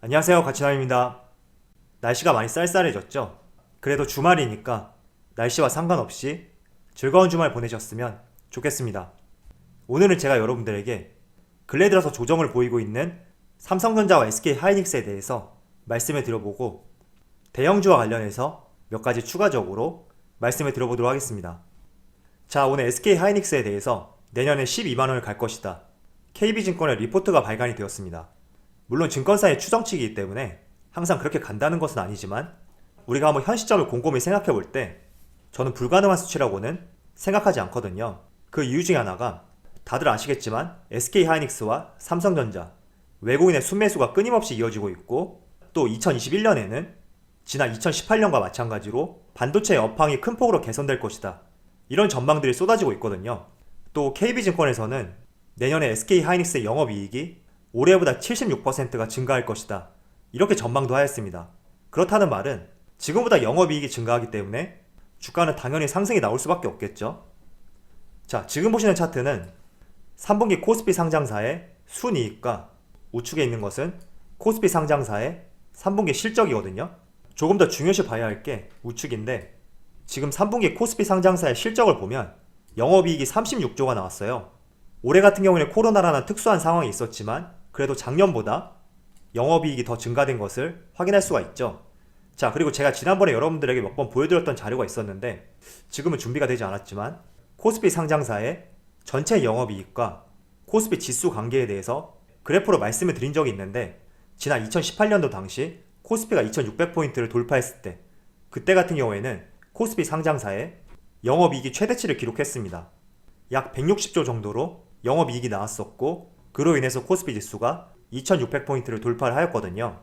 안녕하세요, 가치남입니다. 날씨가 많이 쌀쌀해졌죠? 그래도 주말이니까 날씨와 상관없이 즐거운 주말 보내셨으면 좋겠습니다. 오늘은 제가 여러분들에게 근래 들어서 조정을 보이고 있는 삼성전자와 SK하이닉스에 대해서 말씀을 드려보고 대형주와 관련해서 몇 가지 추가적으로 말씀을 드려보도록 하겠습니다. 자, 오늘 SK하이닉스에 대해서 내년에 12만원을 갈 것이다. KB증권의 리포트가 발간이 되었습니다. 물론 증권사의 추정치이기 때문에 항상 그렇게 간다는 것은 아니지만 우리가 한번 현 시점을 곰곰이 생각해 볼 때 저는 불가능한 수치라고는 생각하지 않거든요. 그 이유 중에 하나가 다들 아시겠지만 SK하이닉스와 삼성전자 외국인의 순매수가 끊임없이 이어지고 있고, 또 2021년에는 지난 2018년과 마찬가지로 반도체의 업황이 큰 폭으로 개선될 것이다, 이런 전망들이 쏟아지고 있거든요. 또 KB증권에서는 내년에 SK하이닉스의 영업이익이 올해보다 76%가 증가할 것이다, 이렇게 전망도 하였습니다. 그렇다는 말은 지금보다 영업이익이 증가하기 때문에 주가는 당연히 상승이 나올 수밖에 없겠죠. 자, 지금 보시는 차트는 3분기 코스피 상장사의 순이익과 우측에 있는 것은 코스피 상장사의 3분기 실적이거든요. 조금 더 중요시 봐야 할 게 우측인데, 지금 3분기 코스피 상장사의 실적을 보면 영업이익이 36조가 나왔어요. 올해 같은 경우에는 코로나라는 특수한 상황이 있었지만 그래도 작년보다 영업이익이 더 증가된 것을 확인할 수가 있죠. 자, 그리고 제가 지난번에 여러분들에게 몇 번 보여드렸던 자료가 있었는데 지금은 준비가 되지 않았지만 코스피 상장사의 전체 영업이익과 코스피 지수 관계에 대해서 그래프로 말씀을 드린 적이 있는데, 지난 2018년도 당시 코스피가 2600포인트를 돌파했을 때, 그때 같은 경우에는 코스피 상장사의 영업이익이 최대치를 기록했습니다. 약 160조 정도로 영업이익이 나왔었고, 그로 인해서 코스피 지수가 2600포인트를 돌파를 하였거든요.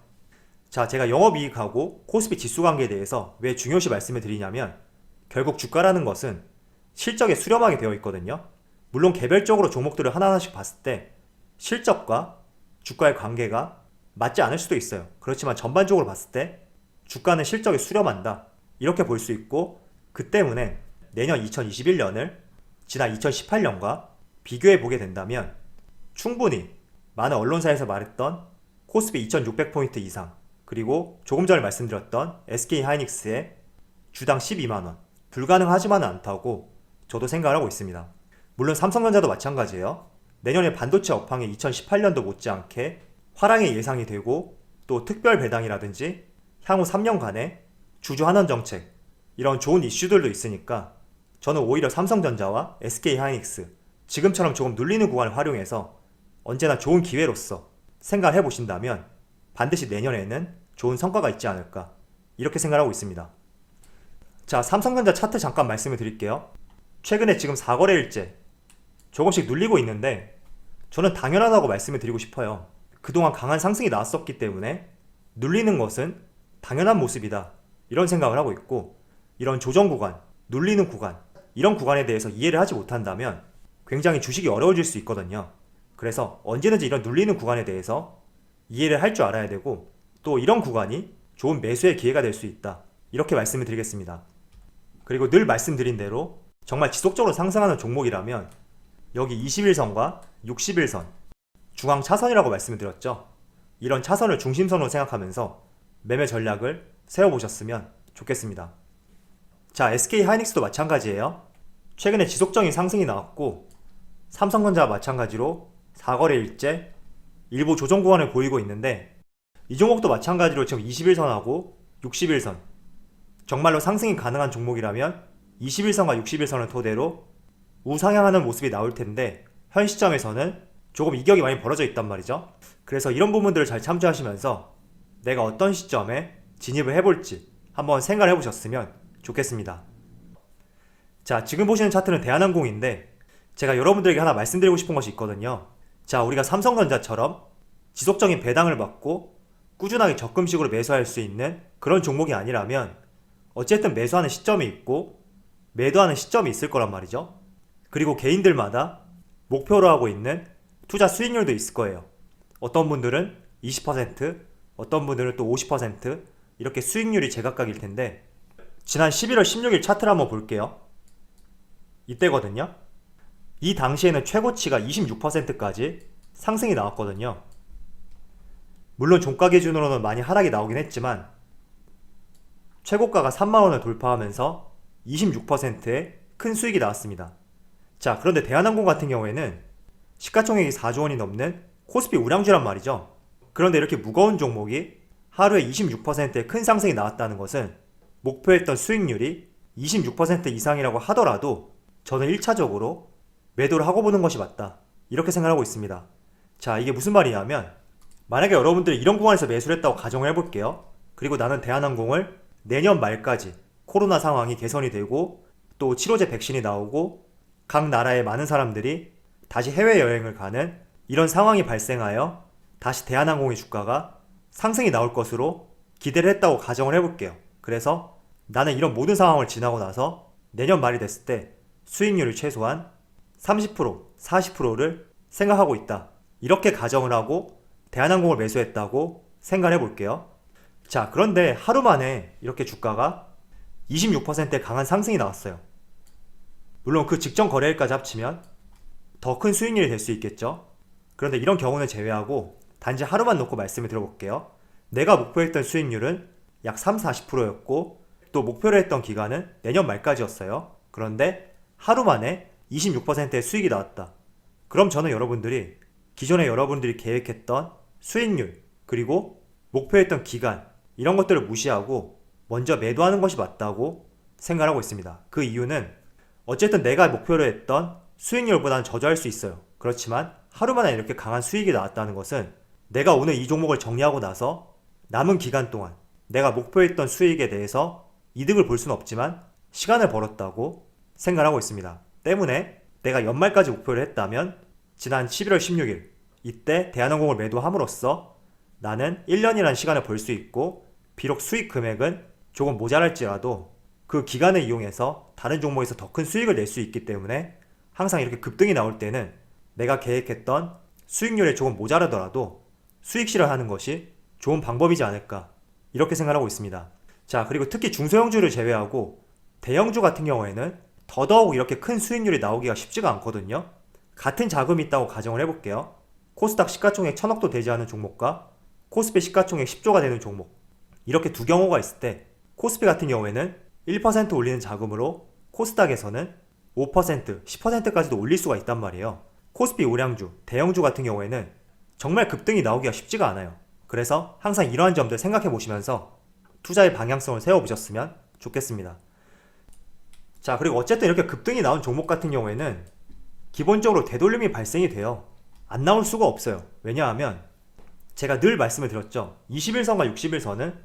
자, 제가 영업이익하고 코스피 지수 관계에 대해서 왜 중요시 말씀을 드리냐면, 결국 주가라는 것은 실적에 수렴하게 되어 있거든요. 물론 개별적으로 종목들을 하나하나씩 봤을 때 실적과 주가의 관계가 맞지 않을 수도 있어요. 그렇지만 전반적으로 봤을 때 주가는 실적에 수렴한다, 이렇게 볼 수 있고, 그 때문에 내년 2021년을 지난 2018년과 비교해 보게 된다면 충분히 많은 언론사에서 말했던 코스피 2600포인트 이상, 그리고 조금 전에 말씀드렸던 SK하이닉스의 주당 12만원 불가능하지만은 않다고 저도 생각을 하고 있습니다. 물론 삼성전자도 마찬가지예요. 내년에 반도체 업황이 2018년도 못지않게 화랑의 예상이 되고, 또 특별 배당이라든지 향후 3년간의 주주 환원 정책, 이런 좋은 이슈들도 있으니까 저는 오히려 삼성전자와 SK하이닉스 지금처럼 조금 눌리는 구간을 활용해서 언제나 좋은 기회로서 생각을 해보신다면 반드시 내년에는 좋은 성과가 있지 않을까, 이렇게 생각하고 있습니다. 자, 삼성전자 차트 잠깐 말씀을 드릴게요. 최근에 지금 4거래일째 조금씩 눌리고 있는데 저는 당연하다고 말씀을 드리고 싶어요. 그동안 강한 상승이 나왔었기 때문에 눌리는 것은 당연한 모습이다, 이런 생각을 하고 있고, 이런 조정 구간, 눌리는 구간, 이런 구간에 대해서 이해를 하지 못한다면 굉장히 주식이 어려워질 수 있거든요. 그래서 언제든지 이런 눌리는 구간에 대해서 이해를 할 줄 알아야 되고, 또 이런 구간이 좋은 매수의 기회가 될 수 있다, 이렇게 말씀을 드리겠습니다. 그리고 늘 말씀드린 대로 정말 지속적으로 상승하는 종목이라면 여기 21선과 61선 중앙 차선이라고 말씀을 드렸죠. 이런 차선을 중심선으로 생각하면서 매매 전략을 세워보셨으면 좋겠습니다. 자, SK하이닉스도 마찬가지예요. 최근에 지속적인 상승이 나왔고, 삼성전자와 마찬가지로 4거래일째 일부 조정 구간을 보이고 있는데, 이 종목도 마찬가지로 지금 21선하고 61선 정말로 상승이 가능한 종목이라면 21선과 61선을 토대로 우상향하는 모습이 나올 텐데, 현 시점에서는 조금 이격이 많이 벌어져 있단 말이죠. 그래서 이런 부분들을 잘 참조하시면서 내가 어떤 시점에 진입을 해볼지 한번 생각을 해보셨으면 좋겠습니다. 자, 지금 보시는 차트는 대한항공인데 제가 여러분들에게 하나 말씀드리고 싶은 것이 있거든요. 자, 우리가 삼성전자처럼 지속적인 배당을 받고 꾸준하게 적금식으로 매수할 수 있는 그런 종목이 아니라면 어쨌든 매수하는 시점이 있고 매도하는 시점이 있을 거란 말이죠. 그리고 개인들마다 목표로 하고 있는 투자 수익률도 있을 거예요. 어떤 분들은 20%, 어떤 분들은 또 50% 이렇게 수익률이 제각각일 텐데, 지난 11월 16일 차트를 한번 볼게요. 이때거든요. 이 당시에는 최고치가 26%까지 상승이 나왔거든요. 물론 종가 기준으로는 많이 하락이 나오긴 했지만 최고가가 3만원을 돌파하면서 26%의 큰 수익이 나왔습니다. 자, 그런데 대한항공 같은 경우에는 시가총액이 4조 원이 넘는 코스피 우량주란 말이죠. 그런데 이렇게 무거운 종목이 하루에 26%의 큰 상승이 나왔다는 것은 목표했던 수익률이 26% 이상이라고 하더라도 저는 1차적으로 매도를 하고 보는 것이 맞다, 이렇게 생각하고 있습니다. 자, 이게 무슨 말이냐면 만약에 여러분들이 이런 구간에서 매수를 했다고 가정을 해볼게요. 그리고 나는 대한항공을 내년 말까지 코로나 상황이 개선이 되고 또 치료제 백신이 나오고 각 나라의 많은 사람들이 다시 해외여행을 가는 이런 상황이 발생하여 다시 대한항공의 주가가 상승이 나올 것으로 기대를 했다고 가정을 해볼게요. 그래서 나는 이런 모든 상황을 지나고 나서 내년 말이 됐을 때 수익률이 최소한 30%, 40%를 생각하고 있다, 이렇게 가정을 하고 대한항공을 매수했다고 생각을 해볼게요. 자, 그런데 하루 만에 이렇게 주가가 26%의 강한 상승이 나왔어요. 물론 그 직전 거래일까지 합치면 더 큰 수익률이 될 수 있겠죠. 그런데 이런 경우는 제외하고 단지 하루만 놓고 말씀을 드려볼게요. 내가 목표했던 수익률은 약 3, 40%였고 또 목표를 했던 기간은 내년 말까지였어요. 그런데 하루 만에 26%의 수익이 나왔다. 그럼 저는 여러분들이 기존에 여러분들이 계획했던 수익률 그리고 목표했던 기간 이런 것들을 무시하고 먼저 매도하는 것이 맞다고 생각하고 있습니다. 그 이유는 어쨌든 내가 목표로 했던 수익률보다는 저조할 수 있어요. 그렇지만 하루 만에 이렇게 강한 수익이 나왔다는 것은 내가 오늘 이 종목을 정리하고 나서 남은 기간 동안 내가 목표했던 수익에 대해서 이득을 볼 수는 없지만 시간을 벌었다고 생각하고 있습니다. 때문에 내가 연말까지 목표를 했다면 지난 11월 16일 이때 대한항공을 매도함으로써 나는 1년이라는 시간을 벌 수 있고 비록 수익 금액은 조금 모자랄지라도 그 기간을 이용해서 다른 종목에서 더 큰 수익을 낼 수 있기 때문에 항상 이렇게 급등이 나올 때는 내가 계획했던 수익률에 조금 모자라더라도 수익 실현하는 것이 좋은 방법이지 않을까, 이렇게 생각하고 있습니다. 자, 그리고 특히 중소형주를 제외하고 대형주 같은 경우에는 더더욱 이렇게 큰 수익률이 나오기가 쉽지가 않거든요. 같은 자금이 있다고 가정을 해볼게요. 코스닥 시가총액 1000억도 되지 않은 종목과 코스피 시가총액 10조가 되는 종목, 이렇게 두 경우가 있을 때 코스피 같은 경우에는 1% 올리는 자금으로 코스닥에서는 5%, 10%까지도 올릴 수가 있단 말이에요. 코스피 우량주, 대형주 같은 경우에는 정말 급등이 나오기가 쉽지가 않아요. 그래서 항상 이러한 점들 생각해 보시면서 투자의 방향성을 세워보셨으면 좋겠습니다. 자, 그리고 어쨌든 이렇게 급등이 나온 종목 같은 경우에는 기본적으로 되돌림이 발생이 돼요. 안 나올 수가 없어요. 왜냐하면 제가 늘 말씀을 드렸죠. 21선과 61선은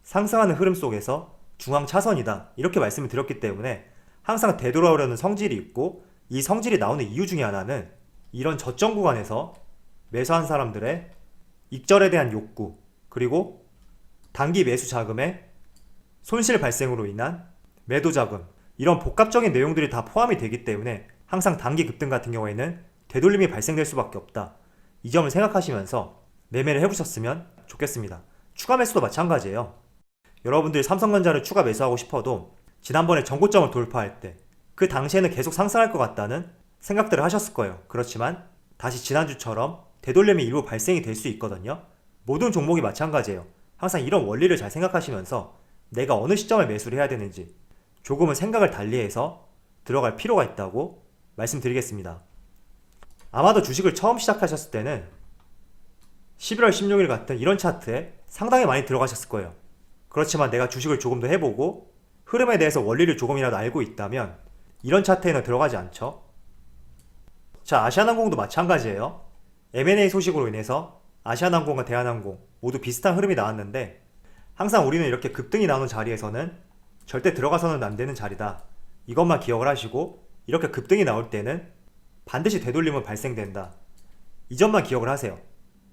상승하는 흐름 속에서 중앙 차선이다, 이렇게 말씀을 드렸기 때문에 항상 되돌아오려는 성질이 있고 이 성질이 나오는 이유 중에 하나는 이런 저점 구간에서 매수한 사람들의 익절에 대한 욕구 그리고 단기 매수 자금의 손실 발생으로 인한 매도 자금, 이런 복합적인 내용들이 다 포함이 되기 때문에 항상 단기 급등 같은 경우에는 되돌림이 발생될 수밖에 없다, 이 점을 생각하시면서 매매를 해보셨으면 좋겠습니다. 추가 매수도 마찬가지예요. 여러분들이 삼성전자를 추가 매수하고 싶어도 지난번에 전고점을 돌파할 때 그 당시에는 계속 상승할 것 같다는 생각들을 하셨을 거예요. 그렇지만 다시 지난주처럼 되돌림이 일부 발생이 될 수 있거든요. 모든 종목이 마찬가지예요. 항상 이런 원리를 잘 생각하시면서 내가 어느 시점에 매수를 해야 되는지 조금은 생각을 달리해서 들어갈 필요가 있다고 말씀드리겠습니다. 아마도 주식을 처음 시작하셨을 때는 11월 16일 같은 이런 차트에 상당히 많이 들어가셨을 거예요. 그렇지만 내가 주식을 조금 더 해보고 흐름에 대해서 원리를 조금이라도 알고 있다면 이런 차트에는 들어가지 않죠. 자, 아시아나항공도 마찬가지예요. M&A 소식으로 인해서 아시아나항공과 대한항공 모두 비슷한 흐름이 나왔는데 항상 우리는 이렇게 급등이 나오는 자리에서는 절대 들어가서는 안 되는 자리다, 이것만 기억을 하시고 이렇게 급등이 나올 때는 반드시 되돌림은 발생된다, 이 점만 기억을 하세요.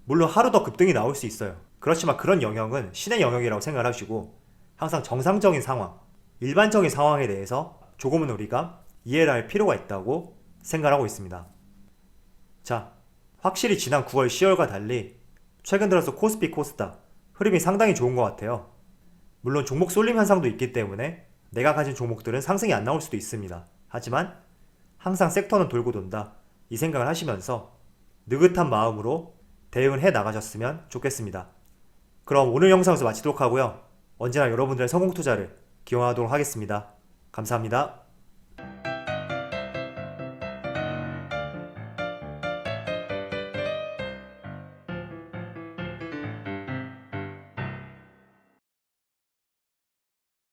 물론 하루 더 급등이 나올 수 있어요. 그렇지만 그런 영역은 신의 영역이라고 생각을 하시고 항상 정상적인 상황, 일반적인 상황에 대해서 조금은 우리가 이해를 할 필요가 있다고 생각하고 있습니다. 자, 확실히 지난 9월, 10월과 달리 최근 들어서 코스피, 코스닥 흐름이 상당히 좋은 것 같아요. 물론 종목 쏠림 현상도 있기 때문에 내가 가진 종목들은 상승이 안 나올 수도 있습니다. 하지만 항상 섹터는 돌고 돈다, 이 생각을 하시면서 느긋한 마음으로 대응을 해 나가셨으면 좋겠습니다. 그럼 오늘 영상에서 마치도록 하고요. 언제나 여러분들의 성공 투자를 기원하도록 하겠습니다. 감사합니다.